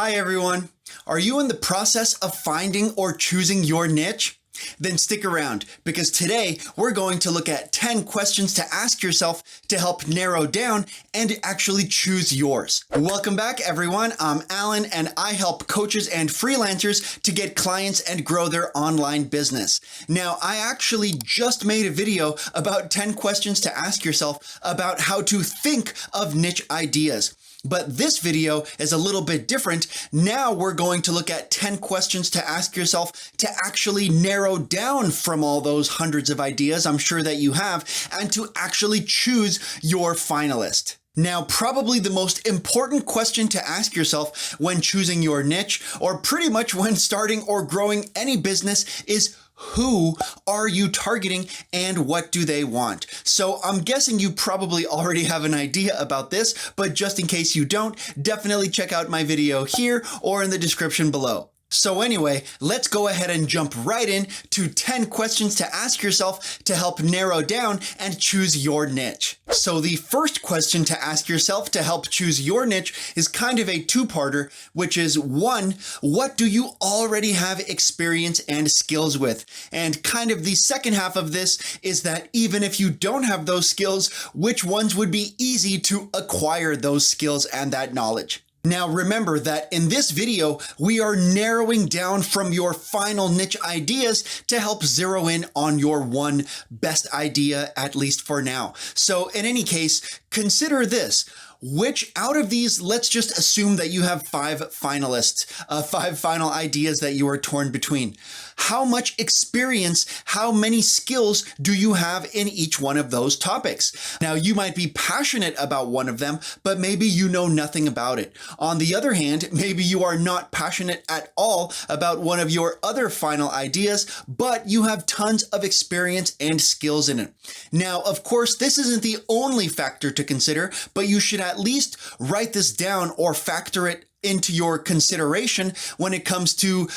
Hi everyone. Are you in the process of finding or choosing your niche? Then stick around because today we're going to look at 10 questions to ask yourself to help narrow down and actually choose yours. Welcome back everyone. I'm Alan and I help coaches and freelancers to get clients and grow their online business. Now, I actually just made a video about 10 questions to ask yourself about how to think of niche ideas. But this video is a little bit different. Now we're going to look at 10 questions to ask yourself to actually narrow down from all those hundreds of ideas I'm sure that you have and to actually choose your finalist. Now, probably the most important question to ask yourself when choosing your niche, or pretty much when starting or growing any business, is who are you targeting and what do they want? So I'm guessing you probably already have an idea about this, but just in case you don't, definitely check out my video here or in the description below. So anyway, let's go ahead and jump right in to 10 questions to ask yourself to help narrow down and choose your niche. So the first question to ask yourself to help choose your niche is kind of a two-parter, which is one, what do you already have experience and skills with? And kind of the second half of this is that even if you don't have those skills, which ones would be easy to acquire those skills and that knowledge? Now remember that in this video, we are narrowing down from your final niche ideas to help zero in on your one best idea, at least for now. So in any case, consider this. Which out of these, let's just assume that you have 5 finalists, 5 final ideas that you are torn between. How much experience, how many skills do you have in each one of those topics? Now, you might be passionate about one of them, but maybe you know nothing about it. On the other hand, maybe you are not passionate at all about one of your other final ideas, but you have tons of experience and skills in it. Now, of course, this isn't the only factor to consider, but you should at least write this down or factor it into your consideration when it comes to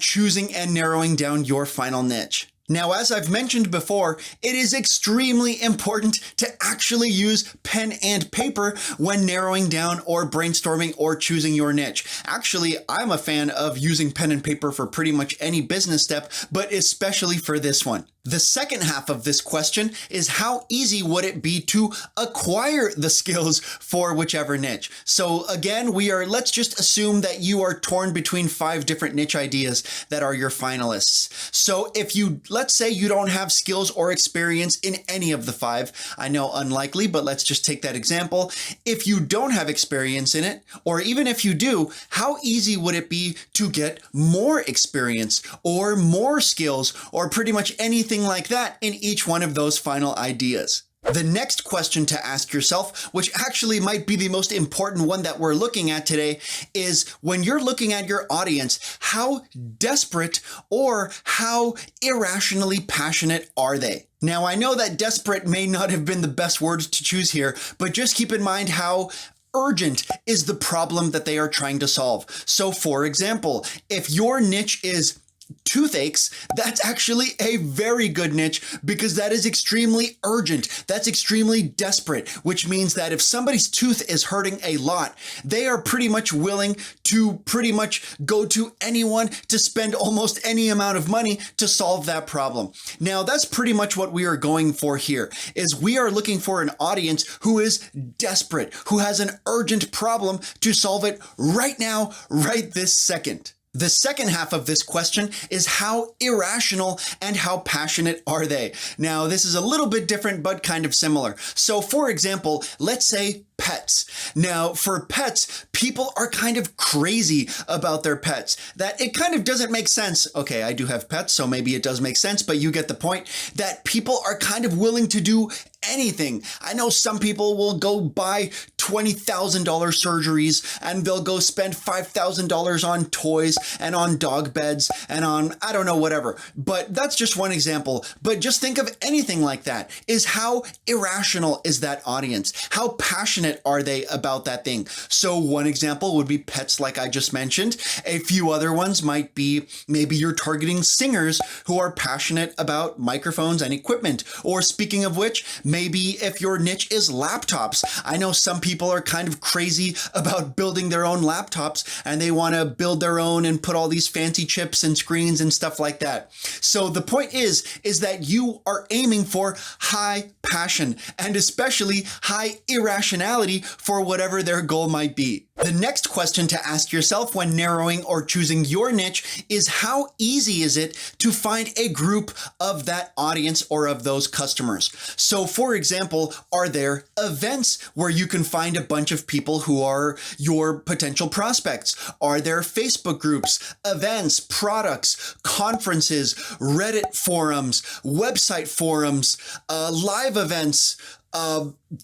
choosing and narrowing down your final niche. Now, as I've mentioned before, it is extremely important to actually use pen and paper when narrowing down or brainstorming or choosing your niche. Actually, I'm a fan of using pen and paper for pretty much any business step, but especially for this one. The second half of this question is how easy would it be to acquire the skills for whichever niche? So again, let's just assume that you are torn between 5 different niche ideas that are your finalists. So if let's say you don't have skills or experience in any of the 5, I know unlikely, but let's just take that example. If you don't have experience in it, or even if you do, how easy would it be to get more experience or more skills or pretty much anything like that in each one of those final ideas? The next question to ask yourself, which actually might be the most important one that we're looking at today, is when you're looking at your audience, how desperate or how irrationally passionate are they? Now, I know that desperate may not have been the best words to choose here, but just keep in mind how urgent is the problem that they are trying to solve. So for example, if your niche is toothaches, that's actually a very good niche because that is extremely urgent. That's extremely desperate, which means that if somebody's tooth is hurting a lot, they are pretty much willing to pretty much go to anyone to spend almost any amount of money to solve that problem. Now, that's pretty much what we are going for here, is we are looking for an audience who is desperate, who has an urgent problem to solve it right now, right this second. The second half of this question is how irrational and how passionate are they? Now, this is a little bit different, but kind of similar. So for example, let's say pets. Now, for pets, people are kind of crazy about their pets, that it kind of doesn't make sense. Okay, I do have pets, so maybe it does make sense, but you get the point that people are kind of willing to do anything. I know some people will go buy $20,000 surgeries and they'll go spend $5,000 on toys and on dog beds and on, I don't know, whatever. But that's just one example. But just think of anything like that. Is how irrational is that audience? How passionate are they about that thing? So one example would be pets, like I just mentioned. A few other ones might be maybe you're targeting singers who are passionate about microphones and equipment. Or speaking of which, maybe if your niche is laptops, I know some people people are kind of crazy about building their own laptops and they want to build their own and put all these fancy chips and screens and stuff like that. So the point is that you are aiming for high passion and especially high irrationality for whatever their goal might be. The next question to ask yourself when narrowing or choosing your niche is how easy is it to find a group of that audience or of those customers? So for example, are there events where you can find a bunch of people who are your potential prospects? Are there Facebook groups, events, products, conferences, Reddit forums, website forums, live events,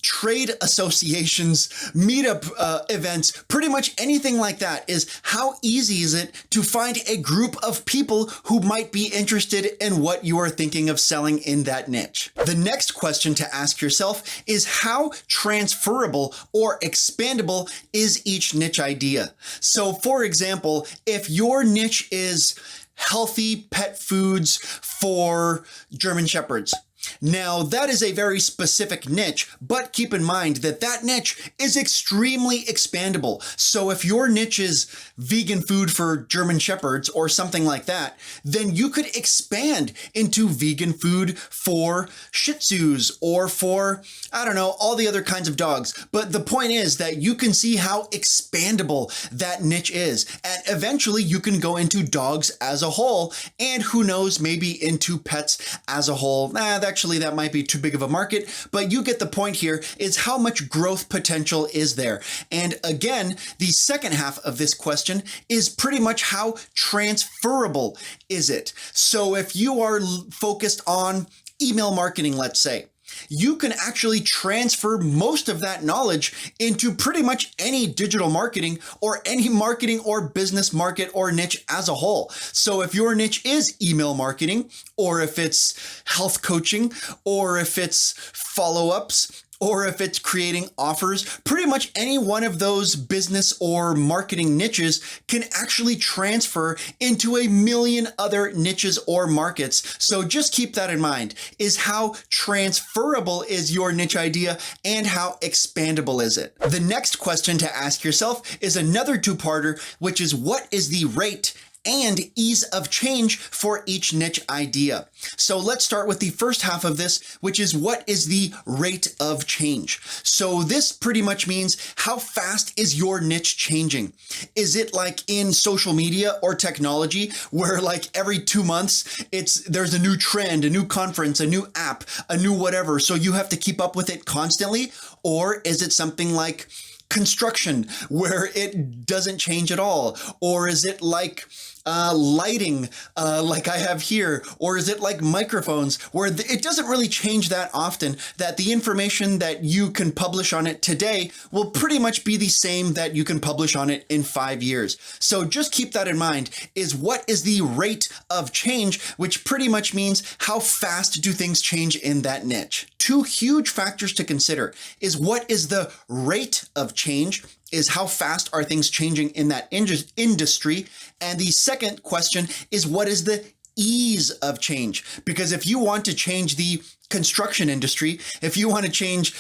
trade associations, meetup events, pretty much anything like that? Is how easy is it to find a group of people who might be interested in what you are thinking of selling in that niche? The next question to ask yourself is how transferable or expandable is each niche idea? So for example, if your niche is healthy pet foods for German Shepherds, now, that is a very specific niche, but keep in mind that that niche is extremely expandable. So if your niche is vegan food for German Shepherds or something like that, then you could expand into vegan food for Shih Tzus or for, I don't know, all the other kinds of dogs. But the point is that you can see how expandable that niche is. And eventually you can go into dogs as a whole, and who knows, maybe into pets as a whole. Actually, that might be too big of a market, but you get the point here is how much growth potential is there. And again, the second half of this question is pretty much how transferable is it? So if you are focused on email marketing, let's say, you can actually transfer most of that knowledge into pretty much any digital marketing or any marketing or business market or niche as a whole. So if your niche is email marketing, or if it's health coaching, or if it's follow-ups, or if it's creating offers, pretty much any one of those business or marketing niches can actually transfer into a million other niches or markets. So just keep that in mind, is how transferable is your niche idea and how expandable is it? The next question to ask yourself is another two-parter, which is what is the rate and ease of change for each niche idea. So let's start with the first half of this, which is what is the rate of change? So this pretty much means how fast is your niche changing? Is it like in social media or technology where like every 2 months there's a new trend, a new conference, a new app, a new whatever, so you have to keep up with it constantly? Or is it something like construction where it doesn't change at all? Or is it like lighting like I have here? Or is it like microphones where it doesn't really change that often, that the information that you can publish on it today will pretty much be the same that you can publish on it in 5 years. So just keep that in mind, is what is the rate of change, which pretty much means how fast do things change in that niche. Two huge factors to consider is what is the rate of change, is how fast are things changing in that industry. And the second question is what is the ease of change? Because if you want to change the construction industry, if you want to change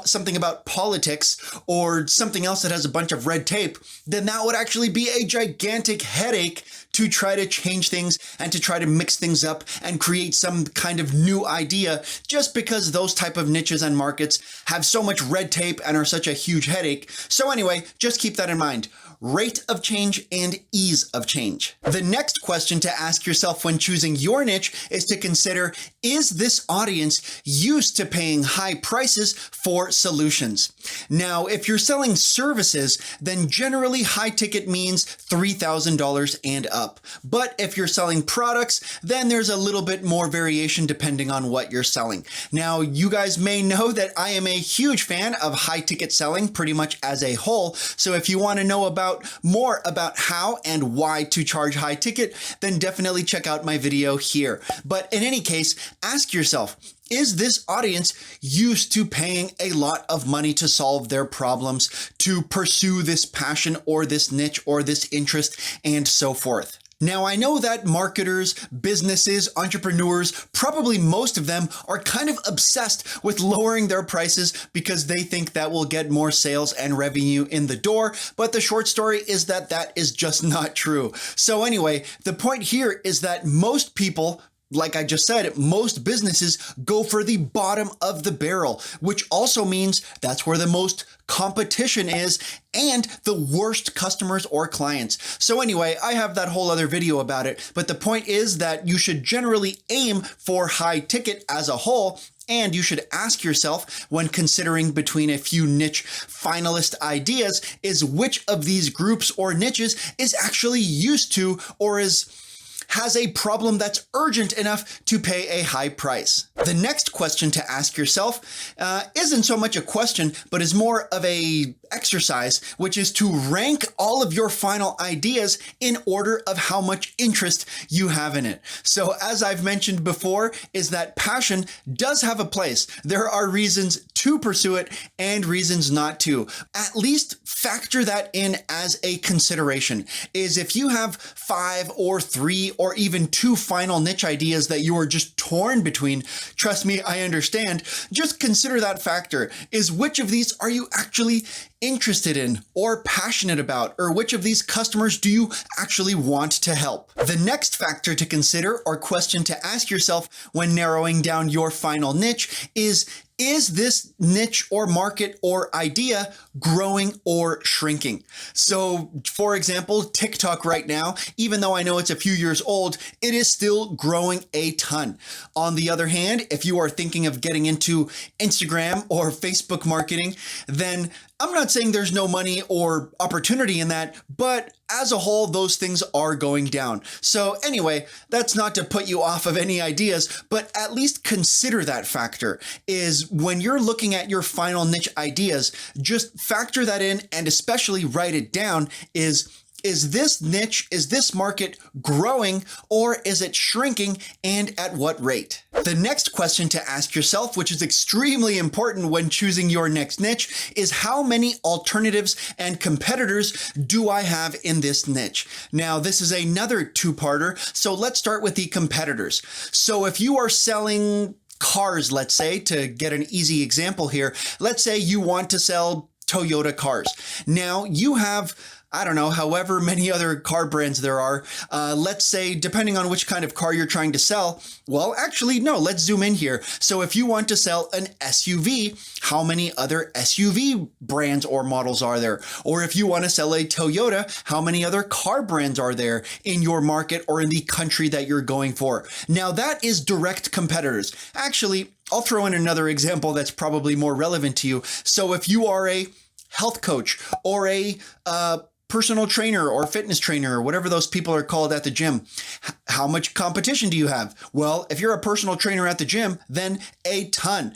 something about politics or something else that has a bunch of red tape, then that would actually be a gigantic headache to try to change things and to try to mix things up and create some kind of new idea, just because those type of niches and markets have so much red tape and are such a huge headache. So anyway, just keep that in mind. Rate of change and ease of change. The next question to ask yourself when choosing your niche is to consider, is this audience used to paying high prices for solutions? Now, if you're selling services, then generally high ticket means $3,000 and up. But if you're selling products, then there's a little bit more variation depending on what you're selling. Now, you guys may know that I am a huge fan of high ticket selling pretty much as a whole. So if you want to know more about how and why to charge high ticket, then definitely check out my video here. But in any case, ask yourself, is this audience used to paying a lot of money to solve their problems, to pursue this passion or this niche or this interest and so forth? Now, I know that marketers, businesses, entrepreneurs, probably most of them are kind of obsessed with lowering their prices because they think that will get more sales and revenue in the door. But the short story is that that is just not true. So anyway, the point here is that most people, like I just said, most businesses go for the bottom of the barrel, which also means that's where the most competition is and the worst customers or clients. So anyway, I have that whole other video about it, but the point is that you should generally aim for high ticket as a whole. And you should ask yourself when considering between a few niche finalist ideas is which of these groups or niches is actually used to or has a problem that's urgent enough to pay a high price. The next question to ask yourself isn't so much a question, but is more of a exercise, which is to rank all of your final ideas in order of how much interest you have in it. So as I've mentioned before, is that passion does have a place. There are reasons to pursue it and reasons not to. At least factor that in as a consideration. Is if you have 5 or 3 or even 2 final niche ideas that you are just torn between, trust me, I understand. Just consider that factor. Is which of these are you actually interested in or passionate about, or which of these customers do you actually want to help? The next factor to consider or question to ask yourself when narrowing down your final niche is this niche or market or idea growing or shrinking? So for example, TikTok right now, even though I know it's a few years old, it is still growing a ton. On the other hand, if you are thinking of getting into Instagram or Facebook marketing, then I'm not saying there's no money or opportunity in that, but as a whole, those things are going down. So anyway, that's not to put you off of any ideas, but at least consider that factor. Is when you're looking at your final niche ideas, just factor that in and especially write it down. Is this niche, is this market growing or is it shrinking, and at what rate? The next question to ask yourself, which is extremely important when choosing your next niche, is how many alternatives and competitors do I have in this niche? Now, this is another two-parter, so let's start with the competitors. So if you are selling cars, let's say, to get an easy example here, let's say you want to sell Toyota cars. Now you have, I don't know, however many other car brands there are. Let's say, depending on which kind of car you're trying to sell, well, actually, no, let's zoom in here. So if you want to sell an SUV, how many other SUV brands or models are there? Or if you want to sell a Toyota, how many other car brands are there in your market or in the country that you're going for? Now that is direct competitors. Actually, I'll throw in another example that's probably more relevant to you. So if you are a health coach or a personal trainer or fitness trainer or whatever those people are called at the gym, how much competition do you have? Well, if you're a personal trainer at the gym, then a ton.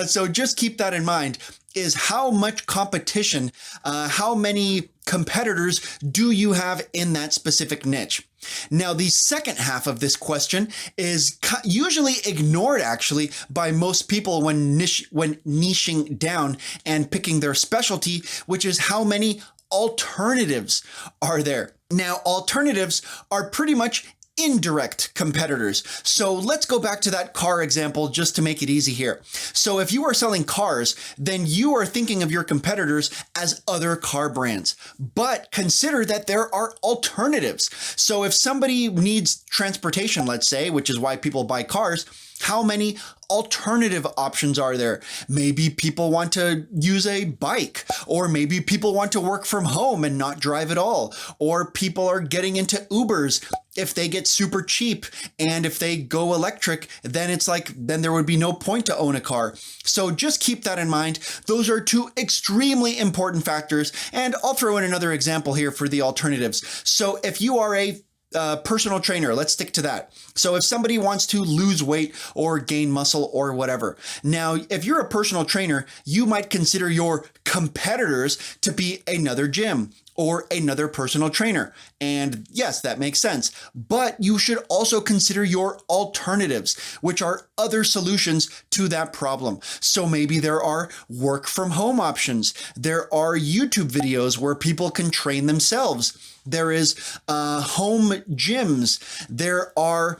So just keep that in mind, is how much competition, how many competitors do you have in that specific niche? Now, the second half of this question is usually ignored actually by most people when niching down and picking their specialty, which is how many alternatives are there. Now, alternatives are pretty much indirect competitors. So let's go back to that car example just to make it easy here. So if you are selling cars, then you are thinking of your competitors as other car brands, but consider that there are alternatives. So if somebody needs transportation, let's say, which is why people buy cars, how many alternative options are there? Maybe people want to use a bike, or maybe people want to work from home and not drive at all, or people are getting into Ubers. If they get super cheap and if they go electric, then then there would be no point to own a car. So just keep that in mind. Those are two extremely important factors. And I'll throw in another example here for the alternatives. So if you are a personal trainer, let's stick to that. So if somebody wants to lose weight or gain muscle or whatever. Now, if you're a personal trainer, you might consider your competitors to be another gym or another personal trainer. And yes, that makes sense. But you should also consider your alternatives, which are other solutions to that problem. So maybe there are work from home options. There are YouTube videos where people can train themselves. There is home gyms. There are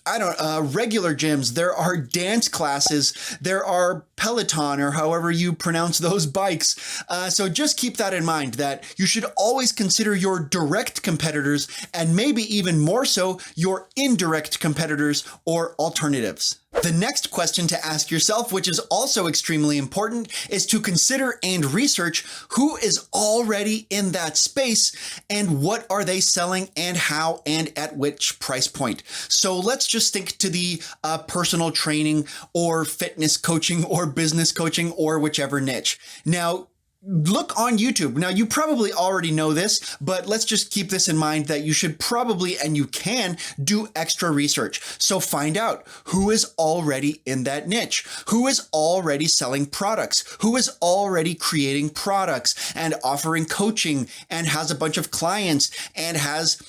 regular gyms. There are dance classes. There are Peloton, or however you pronounce those bikes. So just keep that in mind, that you should always consider your direct competitors, and maybe even more so your indirect competitors or alternatives. The next question to ask yourself, which is also extremely important, is to consider and research who is already in that space and what are they selling and how and at which price point. So let's just think to the personal training or fitness coaching or business coaching or whichever niche. Now, look on YouTube. Now, you probably already know this, but let's just keep this in mind that you should probably, and you can, do extra research. So find out who is already in that niche, who is already selling products, who is already creating products and offering coaching and has a bunch of clients and has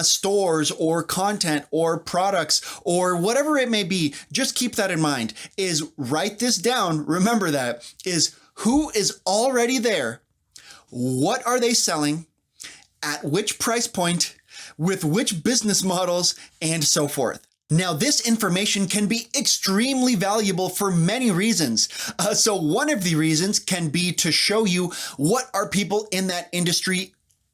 stores or content or products or whatever it may be. Just keep that in mind. Is write this down. Remember that is who is already there, what are they selling, at which price point, with which business models, and so forth. Now, this information can be extremely valuable for many reasons. So one of the reasons can be to show you what are people in that industry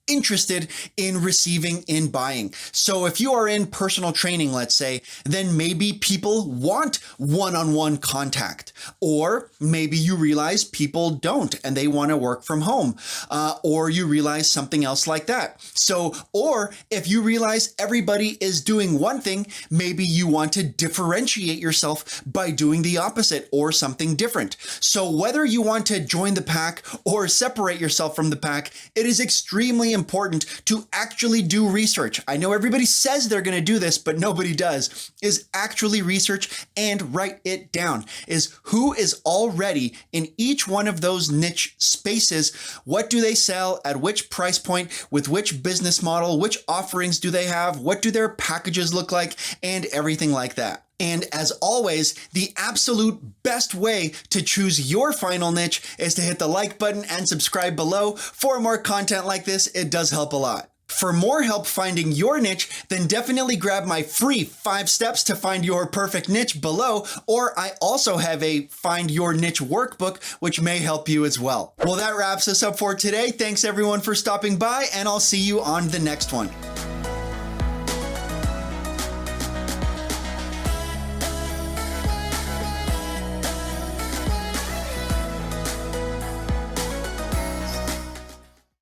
interested in receiving, in buying. So if you are in personal training, let's say, then maybe people want one-on-one contact, or maybe you realize people don't and they want to work from home, or you realize something else like that. So, or if you realize everybody is doing one thing, maybe you want to differentiate yourself by doing the opposite or something different. So whether you want to join the pack or separate yourself from the pack, it is extremely important to actually do research. I know everybody says they're going to do this, but nobody does, is actually research and write it down, is who is already in each one of those niche spaces. What do they sell at which price point, with which business model, which offerings do they have? What do their packages look like, and everything like that. And as always, the absolute best way to choose your final niche is to hit the like button and subscribe below. For more content like this, it does help a lot. For more help finding your niche, then definitely grab my free 5 steps to find your perfect niche below, or I also have a Find Your Niche workbook, which may help you as well. Well, that wraps us up for today. Thanks everyone for stopping by, and I'll see you on the next one.